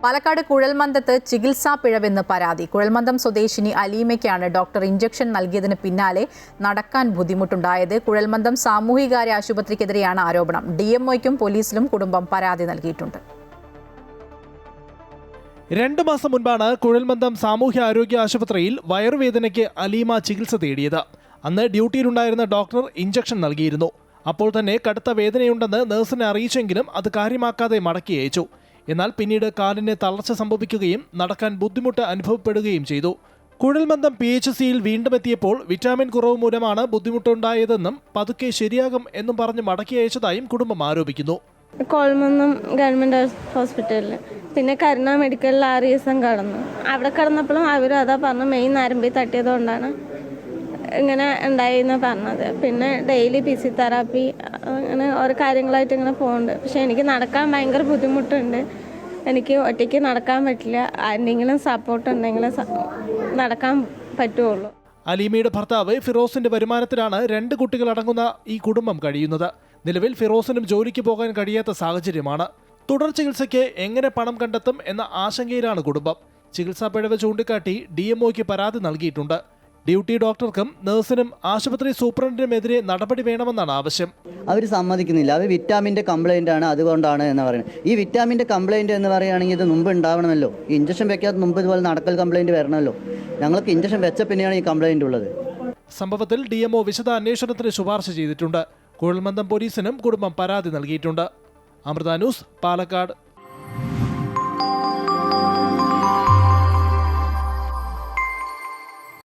പാലക്കാട് കുഴൽമന്ദത്ത് ചികിത്സാ പിഴവെന്ന് പരാതി. കുഴൽമന്ദം സ്വദേശിനി അലീമയ്ക്കാണ് ഡോക്ടർ ഇഞ്ചക്ഷൻ നൽകിയതിന് പിന്നാലെ നടക്കാൻ ബുദ്ധിമുട്ടുണ്ടായത്. കുഴൽമന്ദം സാമൂഹികാര്യ ആശുപത്രിക്കെതിരെയാണ് ആരോപണം. DMOയ്ക്കും പോലീസിലും കുടുംബം പരാതി നൽകിയിട്ടുണ്ട്. 2 മാസം മുൻപാണ് കുഴൽമന്ദം സാമൂഹ്യ ആരോഗ്യ ആശുപത്രിയിൽ വയറുവേദനയ്ക്ക് അലീമ ചികിത്സ തേടിയത്. അന്ന് ഡ്യൂട്ടിയിലുണ്ടായിരുന്ന ഡോക്ടർ ഇഞ്ചക്ഷൻ നൽകിയിരുന്നു. അപ്പോൾ തന്നെ കടുത്ത വേദനയുണ്ടെന്ന് നഴ്സിനെ അറിയിച്ചെങ്കിലും അത് കാര്യമാക്കാതെ മടക്കി അയച്ചു. എന്നാൽ പിന്നീട് കാലിന് തളർച്ച സംഭവിക്കുകയും നടക്കാൻ ബുദ്ധിമുട്ട് അനുഭവപ്പെടുകയും ചെയ്തു. കുഴൽമന്ദം PHCയിൽ വീണ്ടും എത്തിയപ്പോൾ വിറ്റാമിൻ കുറവ് മൂലമാണ് ബുദ്ധിമുട്ടുണ്ടായതെന്നും പതുക്കെ ശരിയാകും എന്നും പറഞ്ഞ് മടക്കി അയച്ചതായും കുടുംബം ആരോപിക്കുന്നു. കുഴൽമന്ദം ഗവൺമെൻറ് ഹോസ്പിറ്റലിൽ പിന്നെ കരുണ മെഡിക്കലിൽ 6 ദിവസം കടന്നു. അവിടെ കിടന്നപ്പോഴും അവരും അതാ പറഞ്ഞു, മെയിൻ നരമ്പിൽ തട്ടിയതുകൊണ്ടാണ് ഇങ്ങനെ ഉണ്ടായിന്ന് പറഞ്ഞത്. പിന്നെ ഡെയിലി ഫിസിയോതെറാപ്പി അങ്ങനെ ഓരോ കാര്യങ്ങളായിട്ട് ഇങ്ങനെ പോകുന്നുണ്ട്. പക്ഷെ എനിക്ക് നടക്കാൻ ഭയങ്കര ബുദ്ധിമുട്ടുണ്ട്. എനിക്ക് ഒറ്റയ്ക്ക് നടക്കാൻ പറ്റില്ല. ആരെങ്കിലും സപ്പോർട്ട് ഉണ്ടെങ്കിൽ നടക്കാൻ പറ്റുള്ളൂ. അലീമയുടെ ഭർത്താവ് ഫിറോസിന്റെ വരുമാനത്തിലാണ് 2 കുട്ടികളടങ്ങുന്ന ഈ കുടുംബം കഴിയുന്നത്. നിലവിൽ ഫിറോസിനും ജോലിക്ക് പോകാൻ കഴിയാത്ത സാഹചര്യമാണ്. തുടർ ചികിത്സയ്ക്ക് എങ്ങനെ പണം കണ്ടെത്തും എന്ന ആശങ്കയിലാണ് കുടുംബം. ചികിത്സാ പിഴവ് ചൂണ്ടിക്കാട്ടി DMOയ്ക്ക് പരാതി നൽകിയിട്ടുണ്ട്. ഡ്യൂട്ടി ഡോക്ടർക്കും നഴ്സിനും ആശുപത്രി സൂപ്രണ്ടിനുമെതിരെ നടപടി വേണമെന്നാണ് ആവശ്യം. അവർ സമ്മതിക്കുന്നില്ല. അവർ വിറ്റാമിൻ്റെ കംപ്ലൈൻ്റ് ആണ്, അതുകൊണ്ടാണ് എന്ന് പറയുന്നത്. ഈ വിറ്റാമിൻ്റെ കംപ്ലൈൻറ്റ് എന്ന് പറയുകയാണെങ്കിൽ ഇത് മുമ്പ് ഉണ്ടാവണമല്ലോ. ഈ ഇഞ്ചക്ഷൻ വെക്കാത്ത മുമ്പ് ഇതുപോലെ നടക്കൽ കംപ്ലൈൻറ്റ് വരണമല്ലോ. ഞങ്ങൾക്ക് ഇഞ്ചക്ഷൻ വെച്ച പിന്നെയാണ് ഈ കംപ്ലൈൻറ്റ് ഉള്ളത്. സംഭവത്തിൽ DMO വിശദ അന്വേഷണത്തിന് ശുപാർശ ചെയ്തിട്ടുണ്ട്. കുഴൽമന്ദം പോലീസിനും കുടുംബം പരാതി നൽകിയിട്ടുണ്ട്. അമൃത ന്യൂസ്, പാലക്കാട്.